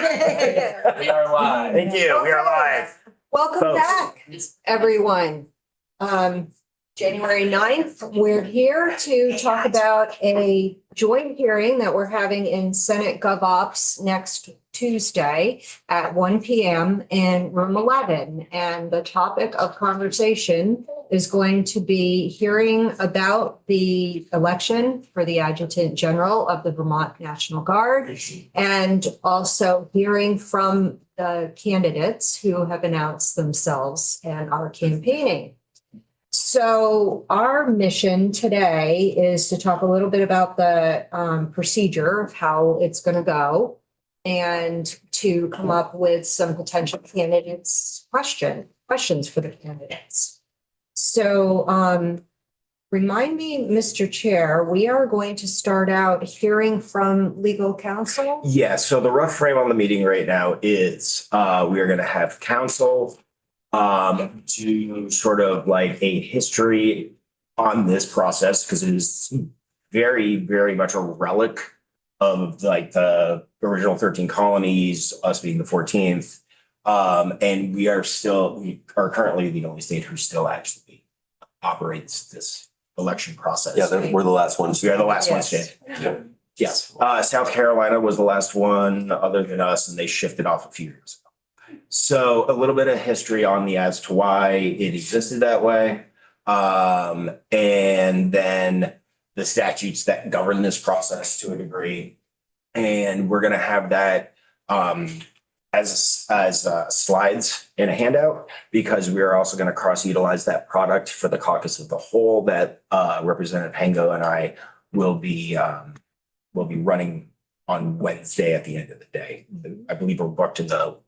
We are live. Thank you. We are live. Welcome Folks. back, everyone. January 9th, we're here to talk about a joint hearing that we're having in Senate GovOps next Tuesday at 1 p.m. in room 11. And the topic of conversation is going to be hearing about the election for the Adjutant General of the Vermont National Guard, and also hearing from the candidates who have announced themselves and are campaigning. So our mission today is to talk a little bit about the procedure of how it's going to go and to come up with some potential candidates questions for the candidates. So remind me, Mr. Chair, we are going to start out hearing from legal counsel. Yeah, so the rough frame on the meeting right now is we are going to have counsel do sort of like a history on this process because it is very, very much a relic of like the original 13 colonies, us being the 14th. And we are currently the only state who still actually operates this election process. Yeah, we're the last ones. We are the last one Yes. standing. Yes. South Carolina was the last one other than us, and they shifted off a few years ago. So a little bit of history on as to why it existed that way. And then the statutes that govern this process to a degree. And we're going to have that as slides in a handout, because we are also going to cross utilize that product for the caucus of the whole that Representative Hango and I will be running on Wednesday at the end of the day. I believe we're booked in the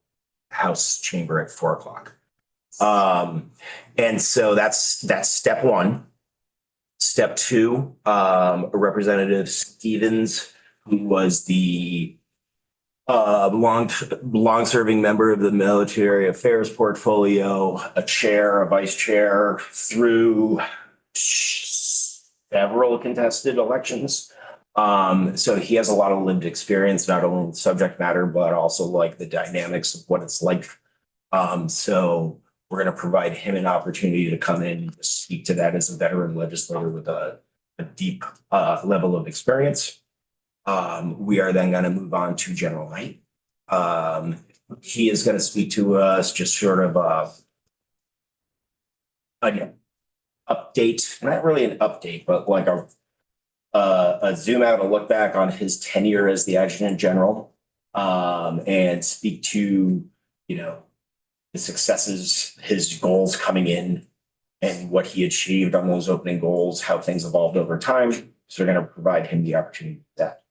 House chamber at 4:00. And so that's step one. Step two, Representative Stevens, who was the long-serving member of the military affairs portfolio, a chair, a vice chair through several contested elections. So he has a lot of lived experience, not only in subject matter, but also like the dynamics of what it's like. So we're going to provide him an opportunity to come in and speak to that as a veteran legislator with a deep level of experience. We are then going to move on to General Knight. He is going to speak to us just sort of an update, not really an update, but like a zoom out, a look back on his tenure as the Adjutant General, and speak to, the successes, his goals coming in and what he achieved on those opening goals, how things evolved over time. So we're going to provide him the opportunity for that.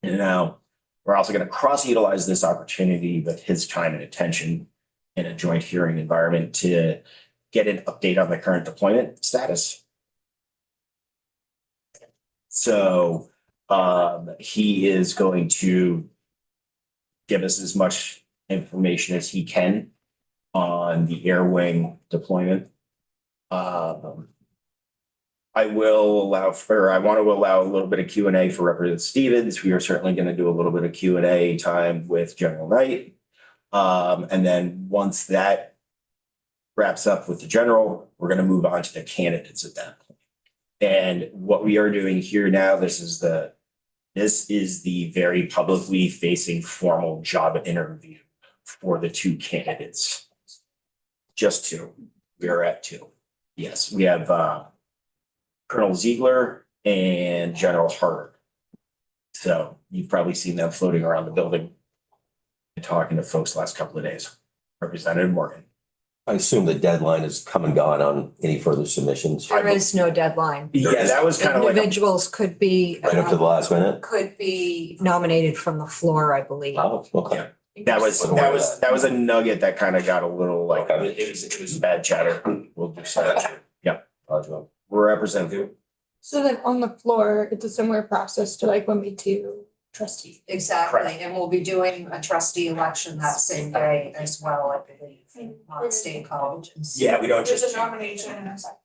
And now we're also going to cross-utilize this opportunity with his time and attention in a joint hearing environment to get an update on the current deployment status. So he is going to give us as much information as he can on the air wing deployment. I want to allow a little bit of Q&A for Representative Stevens. We are certainly going to do a little bit of Q&A time with General Knight. And then once that wraps up with the general, we're going to move on to the candidates at that point. And what we are doing here now, this is the very publicly facing formal job interview for the two candidates. Just two. We are at two. Yes, we have Colonel Ziegler and General Harder. So you've probably seen them floating around the building and talking to folks the last couple of days. Representative Morgan. I assume the deadline is come and gone on any further submissions. There is no deadline. Yeah, that was kind of like Individuals could be Right up to the last minute. could be nominated from the floor, I believe. Oh, okay. that was a nugget that kind of got a little like it was bad chatter. We'll do that. Yeah. Representative. So then on the floor, it's a similar process to like when we do trustee. Exactly, Correct. and we'll be doing a trustee election that same day as well, I believe, on state colleges. Yeah, we don't There's just. a nomination and a second.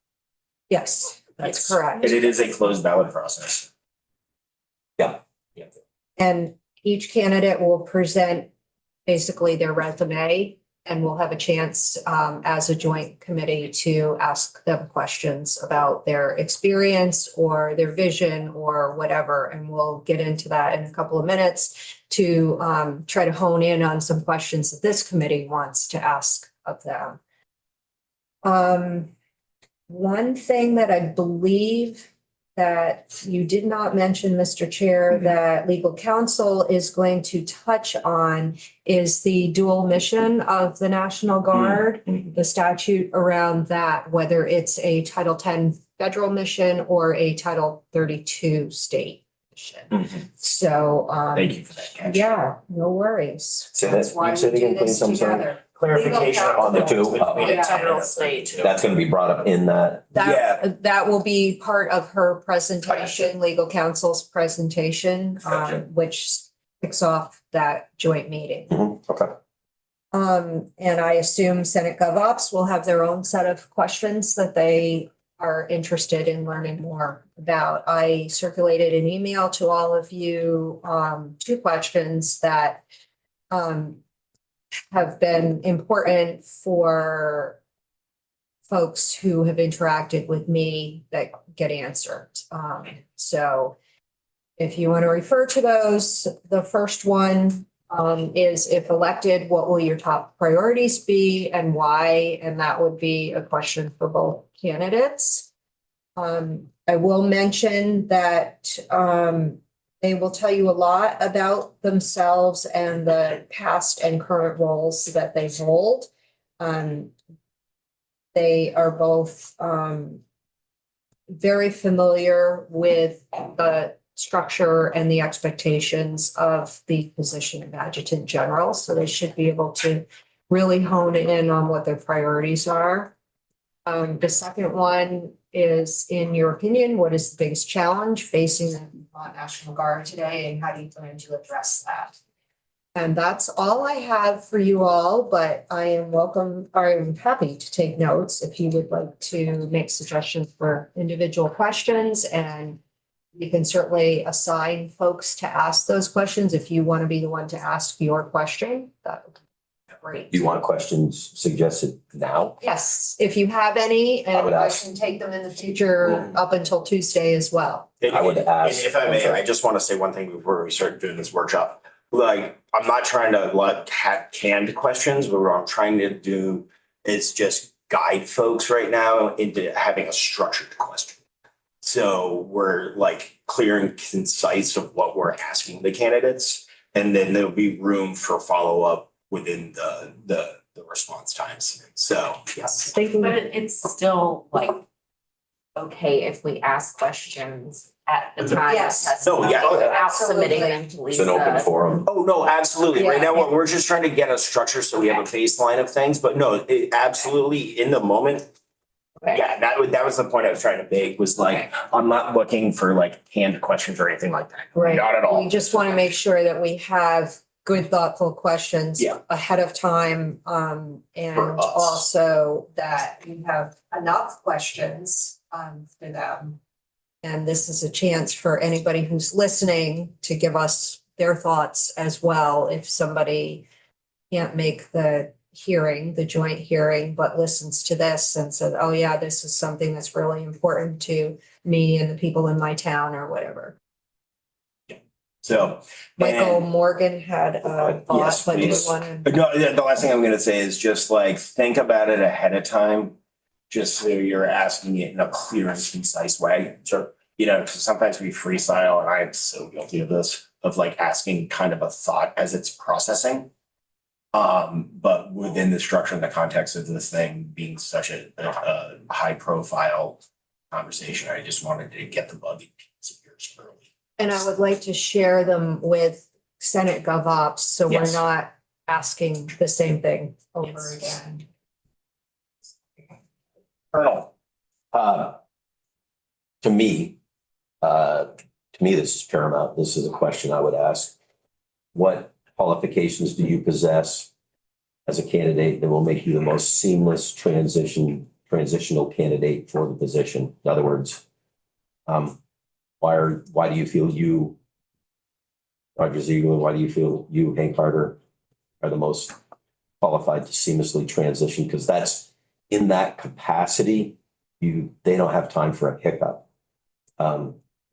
Yes, that's Yes. correct. And it is a closed ballot process. And each candidate will present basically their resume. And we'll have a chance as a joint committee to ask them questions about their experience or their vision or whatever. And we'll get into that in a couple of minutes to try to hone in on some questions that this committee wants to ask of them. One thing that I believe that you did not mention, Mr. Chair, that legal counsel is going to touch on is the dual mission of the National Guard, the statute around that, whether it's a Title 10 federal mission or a Title 32 state mission. So, Thank you for that catch. yeah, no worries. Say that- That's why you say it we do again, this please, I'm sorry. together. Clarification On the two? between Yeah. federal and state. That's gonna be brought up in that. That will be part of her presentation, legal counsel's presentation, Gotcha. which kicks off that joint meeting. Okay. And I assume Senate GovOps will have their own set of questions that they are interested in learning more about. I circulated an email to all of you, 2 questions that have been important for folks who have interacted with me that get answered. So if you want to refer to those, the first one is, if elected, what will your top priorities be and why? And that would be a question for both candidates. I will mention that they will tell you a lot about themselves and the past and current roles that they hold. They are both very familiar with the structure and the expectations of the position of adjutant general, so they should be able to really hone in on what their priorities are. The second one is, in your opinion, what is the biggest challenge facing the National Guard today, and how do you plan to address that? And that's all I have for you all, but I'm happy to take notes if you would like to make suggestions for individual questions, and you can certainly assign folks to ask those questions if you want to be the one to ask your question. That would be great. Do you want questions suggested now? Yes, if you have any, I and would I ask. can take them in the future up until Tuesday as well. I would ask- And if I may, I'm sorry. I just want to say one thing before we start doing this workshop. Like, I'm not trying to have canned questions, but what I'm trying to do is just guide folks right now into having a structured question. So we're like clear and concise of what we're asking the candidates, and then there'll be room for follow-up within the response times. So, yes. Thank you. But it's still like, okay, if we ask questions at the time. of Yes. testimony No, yeah. Without submitting Absolutely. them to It's an open Lisa. forum. Oh, no, absolutely. Right Yeah. now, we're just trying to get a structure so we have a baseline of things, but no, it absolutely in the moment. Okay. Yeah, that was the point I was trying to make, was like, I'm not looking for like canned questions or anything like that. Right. Not at all. We just want to make sure that we have good, thoughtful questions Yeah. ahead of time. And For us. also that you have enough questions for them. And this is a chance for anybody who's listening to give us their thoughts as well. If somebody can't make the hearing, the joint hearing, but listens to this and says, oh yeah, this is something that's really important to me and the people in my town or whatever. So. Michael and- Morgan had a thought, Yes, but do you please. want to? But no, the last thing I'm gonna say is just like, think about it ahead of time. Just so you're asking it in a clear and concise way. So, you know, 'cause sometimes we freestyle, and I'm so guilty of this, of like asking kind of a thought as it's processing. But within the structure and the context of this thing being such a high profile conversation, I just wanted to get the bug in people's ears early. And I would like to share them with Senate GovOps, so we're Yes. not asking the same thing over Yes. again. Colonel. To me, this is paramount. This is a question I would ask. What qualifications do you possess as a candidate that will make you the most seamless transitional candidate for the position? In other words, why do you feel you, Roger Ziegler, why do you feel you, Hank Carter, are the most qualified to seamlessly transition, because that's in that capacity, they don't have time for a hiccup.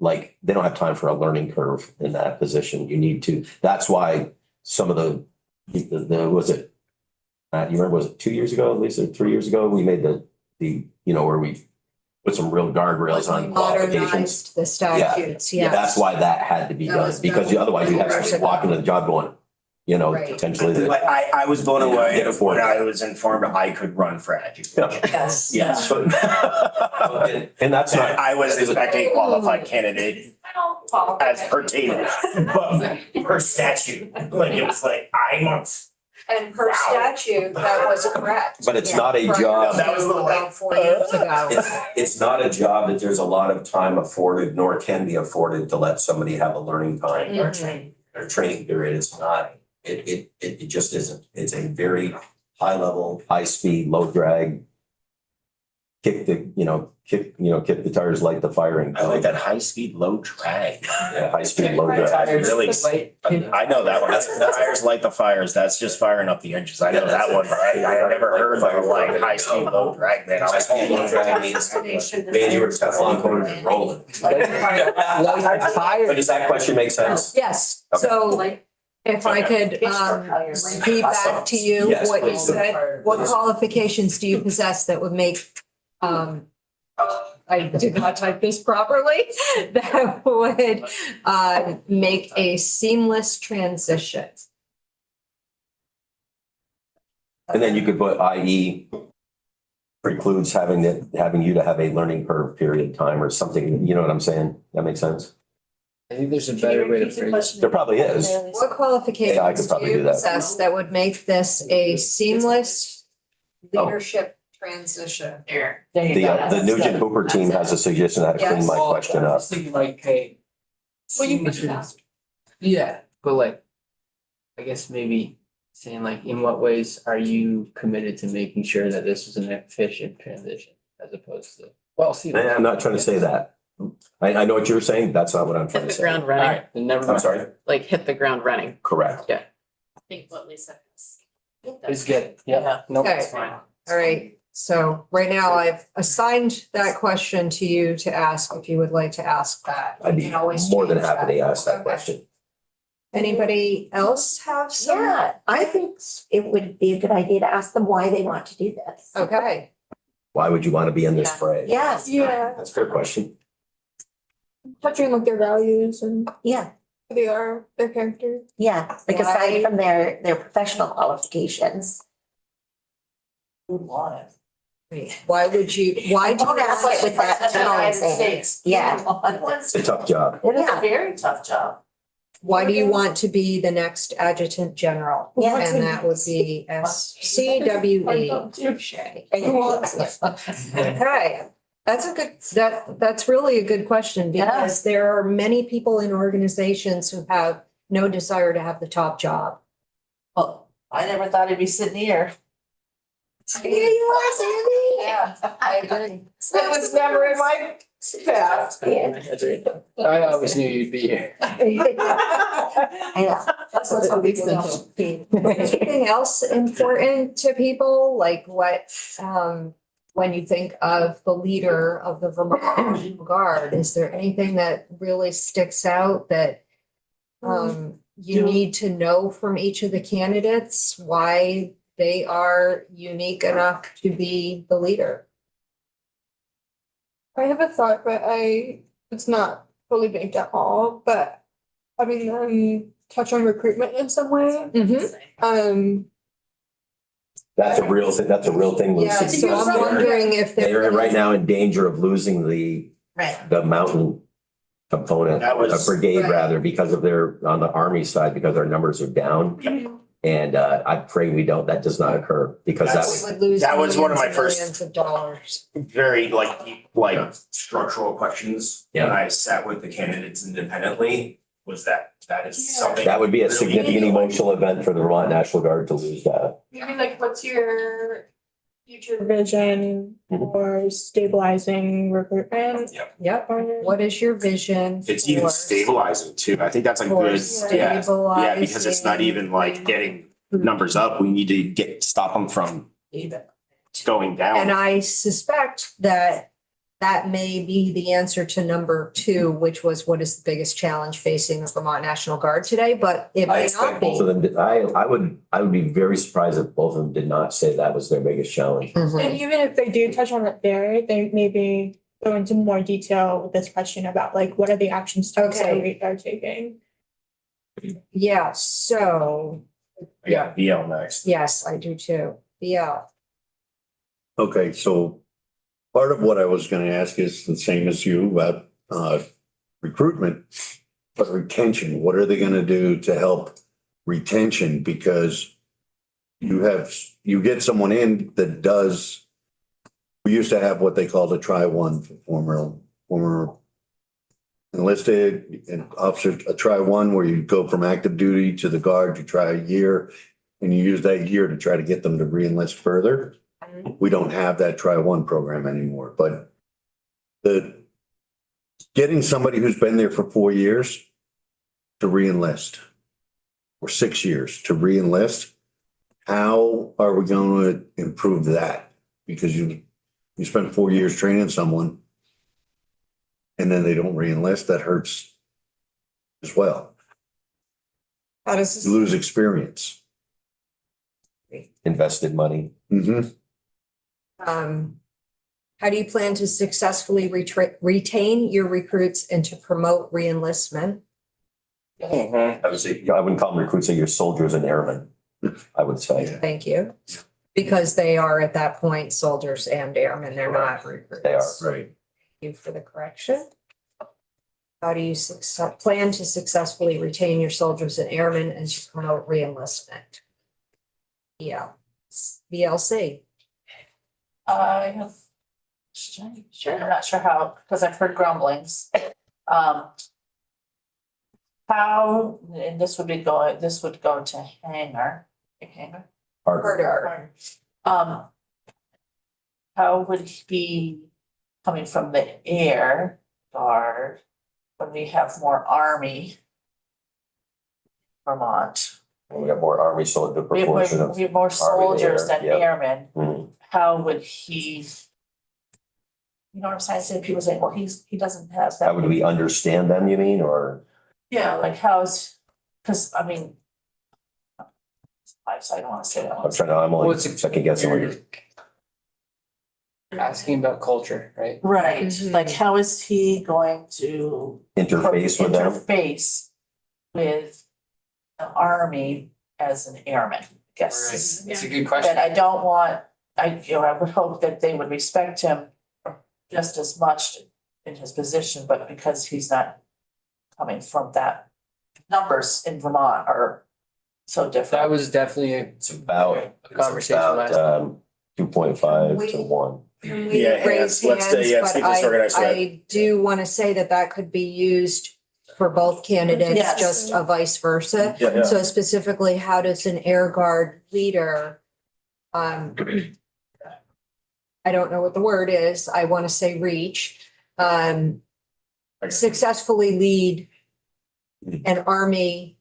Like they don't have time for a learning curve in that position. You need to, that's why some of the was it, you remember, was it 2 years ago, at least, or 3 years ago, we made where we put some real guardrails on qualifications. Modernized the statutes, Yeah, that's yes. why that had to be That done, was- because that was otherwise you have years somebody ago. walking to the job going, Right. potentially. Like, I was blown away Yeah, for when it. I was informed I could run for education. Yes. Yes. And that's not, I was in fact a qualified candidate I don't qualify. as pertaining, but per statute, like it was like, I must. And per statute, that was correct. but it's not a Prior job. That was the, to like, about 4 years ago. It's not a job that there's a lot of time afforded, nor can be afforded to let somebody have a learning time Or train. or training period. It's not, it just isn't. It's a very high level, high speed, low drag. Kick the tires, light the firing. I like that high speed, low drag. Yeah, high speed, low drag. Really, I know that one. That's tires light the fires. That's just firing up the engines. I know that one. I never heard of like high speed, low drag, man. I High was speed, low drag means, man, you were Teflon coated and rolling. But does that question make sense? Yes, so Like, if I could repeat back to you Yes, what you please. said, what qualifications do you possess that would make, I did not type this properly, that would make a seamless transition? And then you could put i.e. precludes having you to have a learning curve period time or something, you know what I'm saying? That makes sense? I think there's a better way to phrase it. There probably is. What Yeah, I could qualifications do probably you do that. possess that would make this a seamless leadership transition? there. The Nugent Hooper team has a suggestion how to clean my Well, question I up. was thinking like, hey. Well, you seamless transition. Yeah, but like, I guess maybe saying like, in what ways are you committed to making sure that this is an efficient transition as opposed to, well, see. I'm not trying to say that. I know what you're saying. That's not what I'm trying Hit to the say. ground running, Alright, then never I'm mind. sorry. like hit the ground running. Correct. I think what Lisa is. It's good, yeah, no, it's Okay. fine. All right, so right now I've assigned that question to you to ask if you would like to ask that. I'd You be can always more than change happy to that. ask that Okay. question. Anybody else have some? Yeah, I think it would be a good idea to ask them why they want to do this. Okay, Why would you want to be in this Yeah. fray? Yes, Yeah, That's a fair question. touching like their values and yeah, who they are, their character. yeah, like Why- aside from their professional qualifications. why would you, why do you Don't ask it with that tone, saying, yeah. It's a tough job. It is Yeah. a very tough job. why do you want to be the next adjutant general? Yeah. And that would be SCWE. Okay, that's a good, that's really a good question because there are many people in organizations who have no desire to have the top job. Well, I never thought it'd be sitting here. Here you are, Sandy. Yeah, I agree. That was never in my path. I always knew you'd be here. I know. That's what's on the Anything else important to people, like what, when you think of the leader of the Vermont National Guard, is there anything that really sticks out that you need to know from each of the candidates, why they are unique enough to be the leader? I have a thought, but it's not fully baked at all, but having them touch on recruitment in some way. That's a real thing, Yeah, Lucy. so I'm wondering if They're there. right now in danger of losing the mountain component, That was- a brigade Right. rather, because of on the army side, because our numbers are down. And I pray that does not occur, because That's- We would lose That was one of my millions and first- millions of dollars. very like structural questions. Yeah. When I sat with the candidates independently, was that is something. that would be a really significant neat. emotional event for the Vermont National Guard to lose that. Maybe like, what's your future vision Mhm. for stabilizing recruitment? Yep, what is your vision? It's even for- stabilizing too. I think that's a For good, yeah, stabilizing. yeah, because it's not even like getting numbers up. We need to stop them from going And down. I suspect that that may be the answer to number 2, which was what is the biggest challenge facing the Vermont National Guard today, but it I may not expect both of be. them, I would be very surprised if both of them did not say that was their biggest challenge. Mhm. And even if they do touch on it there, they maybe go into more detail with this question about like, what are the action steps that Okay. we are taking? Yeah, so, I got VL next. yes, I do too. Yeah, Okay, so part of what I was gonna ask is the same as you about recruitment, but retention, what are they gonna do to help retention? Because you get someone in that does, we used to have what they called a try one for former enlisted and officers, a try one where you go from active duty to the guard, you try a year, and you use that year to try to get them to re-enlist further. We don't have that try one program anymore, but getting somebody who's been there for 4 years to re-enlist or 6 years to re-enlist, how are we going to improve that? Because you spend 4 years training someone and then they don't re-enlist, that hurts as well. how does You lose experience. Invested money. Mm-hmm. How do you plan to successfully retain your recruits and to promote re-enlistment? Mhm. I would say, I wouldn't call them recruits, say your soldiers and airmen, I would say. Thank you. Because they are at that point soldiers and airmen, they're not recruits. They are. Right. Thank you for the correction. How do you plan to successfully retain your soldiers and airmen and to promote re-enlistment? Yeah, VLC. I have, sure, I'm not sure how, because I've heard grumblings. How, and this would go to hangar. Harder. How would he be coming from the air guard when we have more army? Vermont, We got more army soldier we proportion of. have more soldiers than Yep. airmen. Mhm. How would he? You know what I'm saying? So people say, well, he doesn't have that. How would we understand them, you mean, or? Yeah, like how's, cause I mean. So I don't wanna say that. I'm Well, only it's- second guessing what you're. Asking about culture, right? Right, Mhm. like how is he going to? Interface with them. Interface with the army as an airman, I guess. It's a good question. And I don't want, I would hope that they would respect him just as much in his position, but because he's not coming from that, numbers in Vermont are so That different. was definitely It's about, a conversation last. 2.5 to 1. We Yeah, raise hands. Let's hands, keep but this organized, right? I do want to say that that could be used for both candidates, Yes. just a vice versa. Yeah, So specifically, how does an air guard leader, I don't know what the word is, I want to say reach, successfully lead an army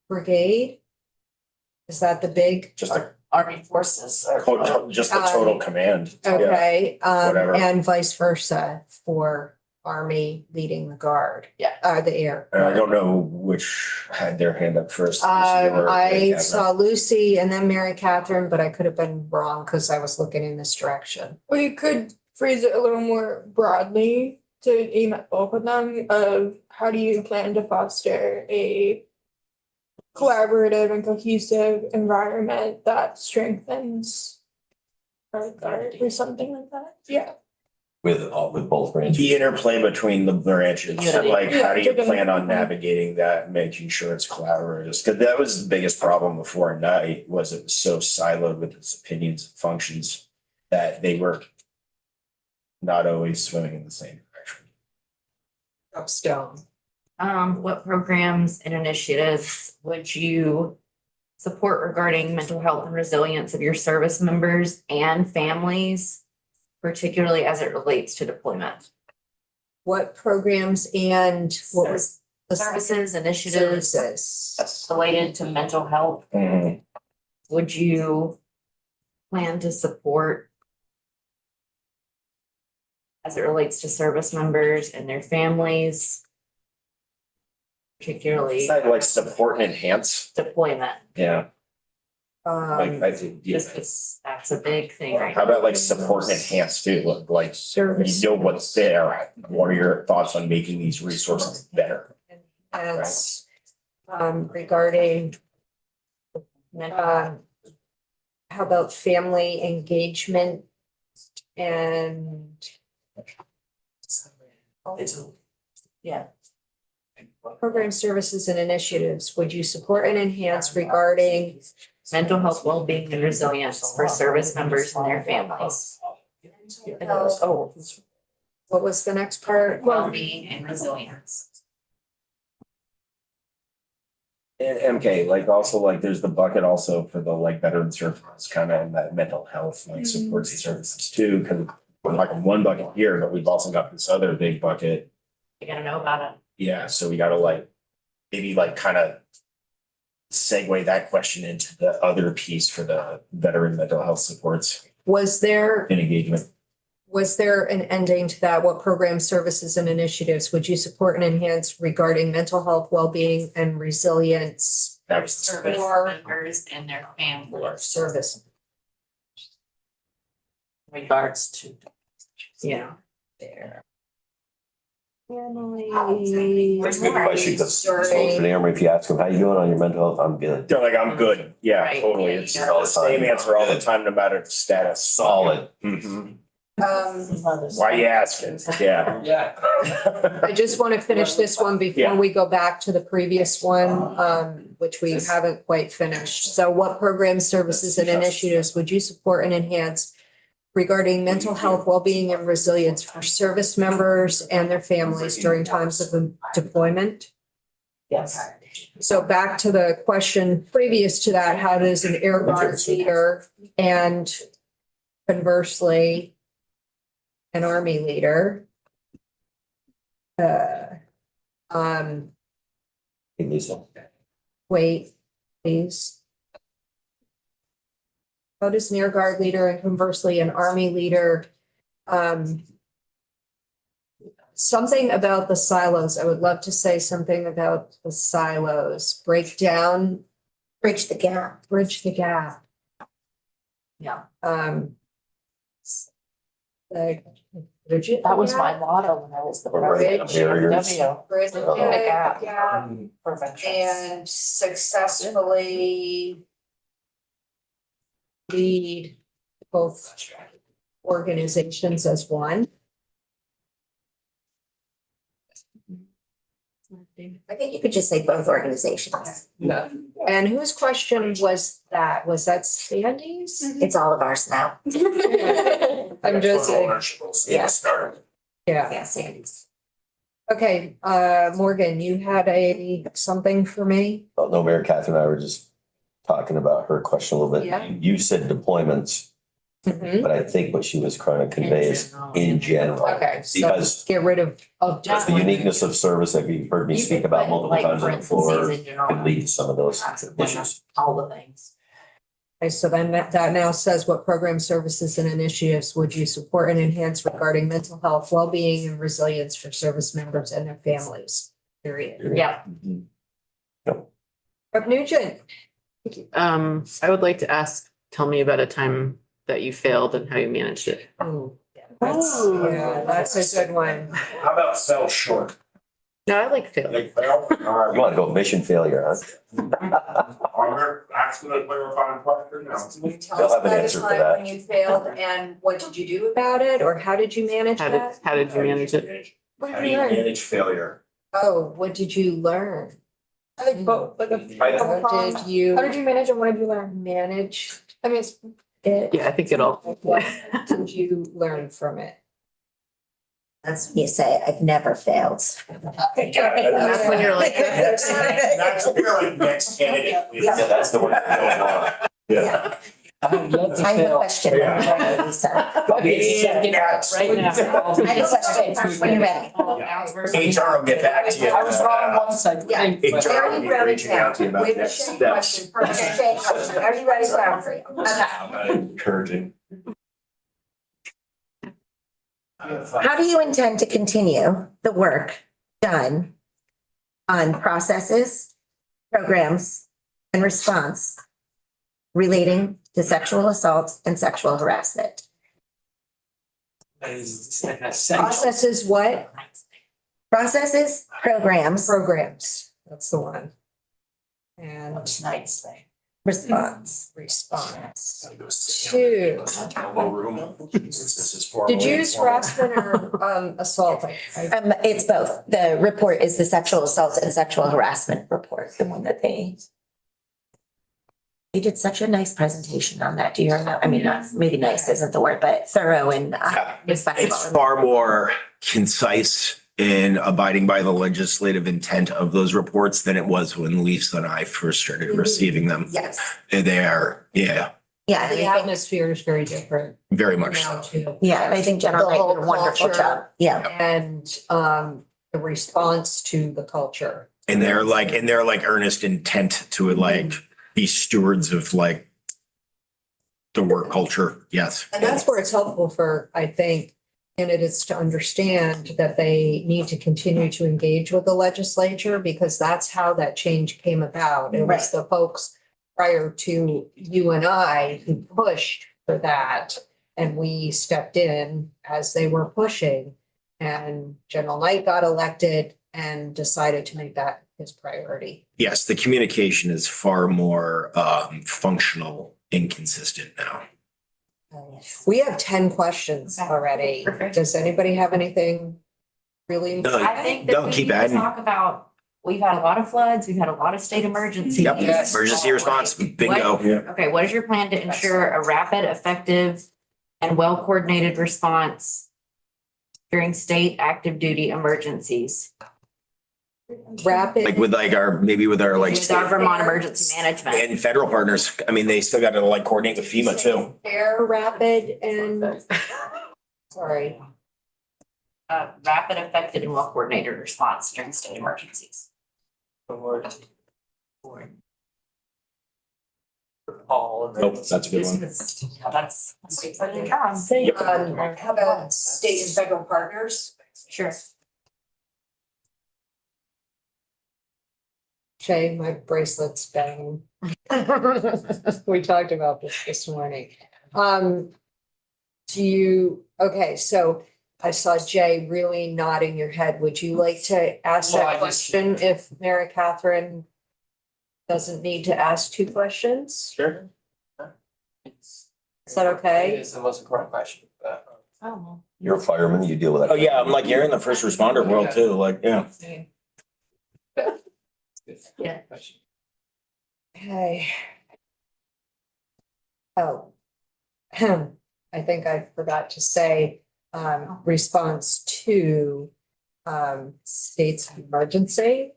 brigade? Is that the big? Just a Army forces are. just the total command. Yeah. Okay, whatever. and vice versa for army leading the guard. Yeah. The air. And I don't know which had their hand up first. Lucy or I Catherine. saw Lucy and then Mary Catherine, but I could have been wrong because I was looking in this direction. Or you could phrase it a little more broadly to aim at both of them of how do you plan to foster a collaborative and cohesive environment that strengthens our guard or something like that. Yeah. With both branches. The interplay between the branches, Unity. like how do you Yeah. plan on navigating that, making sure it's collaborative? Because that was the biggest problem before Night, was it was so siloed with its opinions and functions that they were not always swimming in the same direction. Stone. What programs and initiatives would you support regarding mental health and resilience of your service members and families, particularly as it relates to deployment? What programs and what was services, initiatives Services. related to mental health, would you plan to support as it relates to service members and their families? Particularly Like support and enhance, deployment, yeah, like, I think, yeah. just 'cause that's a big thing right How now. about like support and enhance too, like, you Service. know what's there, what are your thoughts on making these resources better? As, regarding, how about family engagement and Yeah. program services and initiatives, would you support and enhance regarding Mental health, well-being and resilience for service members and their families. Oh. What was the next part? Well-being and resilience. And MK, like also like there's the bucket also for the like veteran services, kind of in that mental health, like supports and services too, because we're like in one bucket here, but we've also got this other big bucket. You gotta know about it. Yeah, so we gotta like, maybe like kind of segue that question into the other piece for the veteran mental health supports Was there and engagement. an ending to that? What program services and initiatives would you support and enhance regarding mental health, well-being and resilience That was the Service Or- members and their for families. service? Regards to. Yeah. Family. That's a good question, because Anne Marie, if you ask them, how you doing on your mental health, I'm good. They're like, I'm good. Yeah, Right, totally. yeah, It's you the got it. same answer all the time, no matter the status. Solid. Mhm. Um, Why you asking? Yeah. Yeah. I just want to finish this one before Yeah. we go back to the previous one, which we haven't quite finished. So what programs, services and initiatives would you support and enhance regarding mental health, well-being and resilience for service members and their families during times of deployment? Yes. So back to the question previous to that, how does an air guard leader and conversely an army leader Hey, Lisa. wait, please. How does an air guard leader and conversely an army leader, something about the silos. I would love to say something about the silos. Break down, Bridge the gap. bridge the gap. Yeah. Like, bridge it. That was my motto when I was the Barriers. W. Bridge the Gap. gap. Prevention. And successfully lead both organizations as one. I think you could just say both organizations. And whose question was that? Was that Sandy's? It's all of ours now. I'm just, Yeah. yeah. Yeah, Sandy's. Okay, Morgan, you had something for me? Oh, no, Mayor Catherine and I were just talking about her question a little bit. Yeah. You said deployments, Mhm. but I think what she was trying to convey is in general. Okay, so Because get rid of just the uniqueness of service that you've heard me speak about multiple times on the floor can lead to some of those issues. All the things. Okay, so then that now says what program services and initiatives would you support and enhance regarding mental health, well-being and resilience for service members and their families? Period. Yeah. Rep. Nugent. I would like to ask, tell me about a time that you failed and how you managed it. Oh, yeah, that's a good one. How about fell short? No, I like failure. Like fell? You want to go mission failure, huh? Asking a clarifying question now. Tell They'll us have an about a answer for time that. when you failed and what did you do about it, or how did you manage that? How did you manage it? What How did do you you learn? manage failure? Oh, what did you learn? I like both, like a couple How prongs. did you How did you manage and what did you learn? manage I mean, it's it? Yeah, I think it all. What did you learn from it? That's when you say, I've never failed. That's when you're like. That's when you're like next candidate. Yeah, that's the one. Yeah. I have yet to I have a fail. question, Lisa. Check it out right now. I have a question when you're ready. HR will get back to you. I was wrong once, I Yeah. think. but- HR will be reaching out to you about With the next Shane steps. question first. Shane question. Are you ready, Sarah? Okay. Encouraging. How do you intend to continue the work done on processes, programs, and response relating to sexual assault and sexual harassment? Processes what? Processes, programs, Programs. That's the one. And Nice thing. response. response to, did you use harassment or assaulting? It's both. The report is the sexual assault and sexual harassment report, the one that they did such a nice presentation on that. Do you remember? I mean, not, maybe nice isn't the word, but thorough and respectful. It's far more concise in abiding by the legislative intent of those reports than it was when Lisa and I first started receiving them. Yes. They are, yeah, Yeah, The atmosphere is very different very much now so. too. yeah, and I think General The Knight whole did a wonderful culture. job. Yeah. And the response to the culture. And they're like earnest intent to like be stewards of like the work culture. Yes. And that's where it's helpful for, I think, candidates to understand that they need to continue to engage with the legislature because that's how that change came about. It was the folks prior to you and I who pushed for that. And we stepped in as they were pushing. And General Knight got elected and decided to make that his priority. Yes, the communication is far more functional and consistent now. We have 10 questions already. Perfect. Does anybody have anything really? No, I think that Don't we keep need to adding. talk about, we've had a lot of floods, we've had a lot of state emergencies. Yep, Yes. emergency response, bingo. Okay, what is your plan to ensure a rapid, effective, and well-coordinated response during state active duty emergencies? Rapid. Like with like our, maybe with our like With our state Vermont Emergency Management. and federal partners. I mean, they still got to like coordinate with FEMA too. Air rapid and, sorry, Rapid, effective, and well-coordinated response during state emergencies. Nope, that's a good one. Yeah, that's pretty good job. how about state and federal partners? Sure. Shay, my bracelet's banging. We talked about this morning. Okay, so I saw Jay really nodding your head. Would you like to ask Well, that I just- question if Mary Catherine doesn't need to ask two questions? Sure. Is that okay? It's the most important question, but. Oh. You're a fireman, you deal with that. Oh, yeah, I'm like, you're in the first responder world too, like, yeah. Yeah. Okay. Oh. I think I forgot to say, response to, states of emergency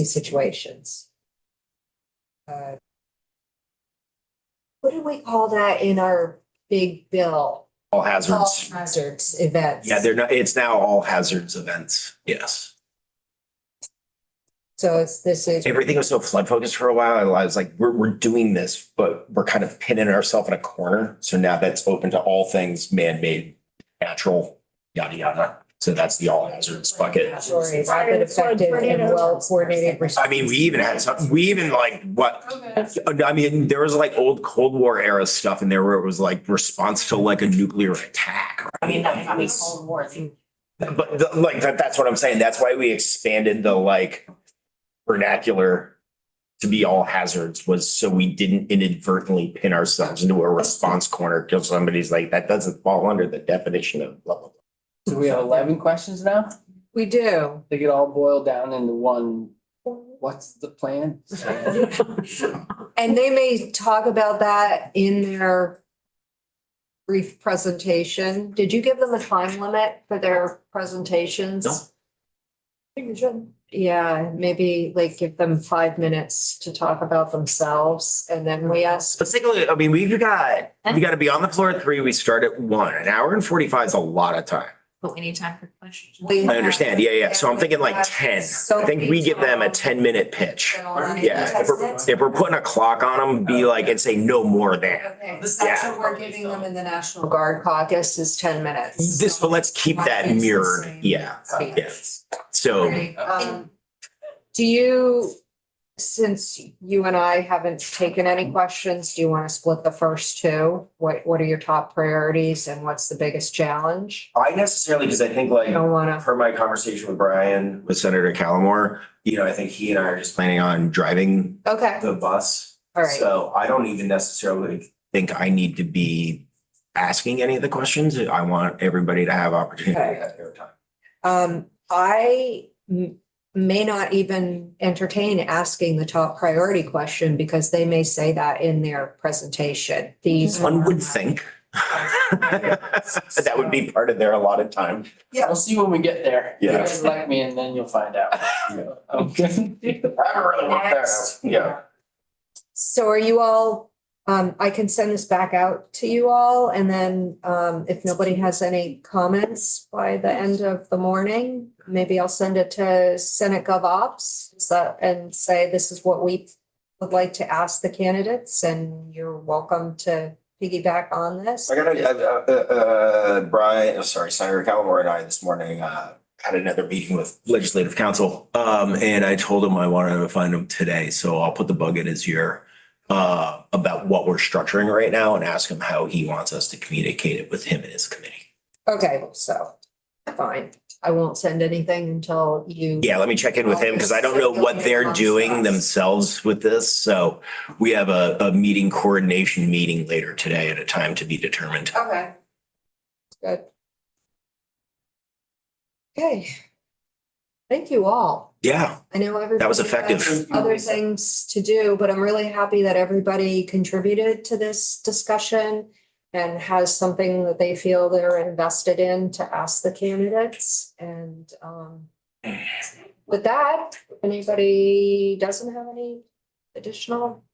situations. What do we call that in our big bill? All All hazards. hazards events. Yeah, they're not, it's now all hazards events. Yes. So this is. Everything was so flood focused for a while. I was like, we're doing this, but we're kind of pinning ourselves in a corner. So now that's open to all things man-made, natural, yada, yada. So that's the all hazards bucket. Sorry, rapid, effective, and well-coordinated I response. mean, we even had some, we even like what, I mean, there was like old Cold War era stuff in there where it was like response to like a nuclear attack. I mean, Cold War. But like that's what I'm saying. That's why we expanded the like vernacular to be all hazards, was so we didn't inadvertently pin ourselves into a response corner because somebody's like, that doesn't fall under the definition of blah, blah, blah. So we have 11 questions now? We do. They get all boiled down into one, what's the plan? And they may talk about that in their brief presentation. Did you give them a time limit for their presentations? No. I think you should. Yeah, maybe like give them 5 minutes to talk about themselves and then we ask. Let's take a look. I mean, we gotta be on the floor at 3. We start at 1. An hour and 45 is a lot of time. But we need time for questions. I understand. Yeah. So I'm thinking like 10. I think we give them a 10-minute pitch. Yeah. If we're putting a clock on them, be like, and say no more than. Okay, that's what we're giving them in the National Guard caucus is 10 minutes. But let's keep that mirrored. Yeah. Yeah. So Do you, since you and I haven't taken any questions, do you want to split the first two? What are your top priorities and what's the biggest challenge? I necessarily, because I think like, I don't want to. per my conversation with Brian, with Senator Callamore, I think he and I are just planning on driving Okay, the bus. all right. So I don't even necessarily think I need to be asking any of the questions. I want everybody to have opportunity to have their time. I may not even entertain asking the top priority question because they may say that in their presentation. These. One would think. That would be part of their allotted time. We'll see when we get there. Yeah. You guys elect me and then you'll find out. Okay. I haven't really worked that out. Yeah. So are you all, I can send this back out to you all and then if nobody has any comments by the end of the morning, maybe I'll send it to Senate Gov Ops and say this is what we would like to ask the candidates and you're welcome to piggyback on this. I got Senator Callamore and I this morning had another meeting with Legislative Council. And I told him I wanted to find him today, so I'll put the bug in his ear about what we're structuring right now and ask him how he wants us to communicate it with him and his committee. Okay, so, fine. I won't send anything until you. Yeah, let me check in with him because I don't know what they're doing themselves with this. So we have a meeting coordination meeting later today at a time to be determined. Okay. Good. Okay. Thank you all. Yeah, I know everybody. that was effective. has Other things to do, but I'm really happy that everybody contributed to this discussion and has something that they feel they're invested in to ask the candidates. And with that, if anybody doesn't have any additional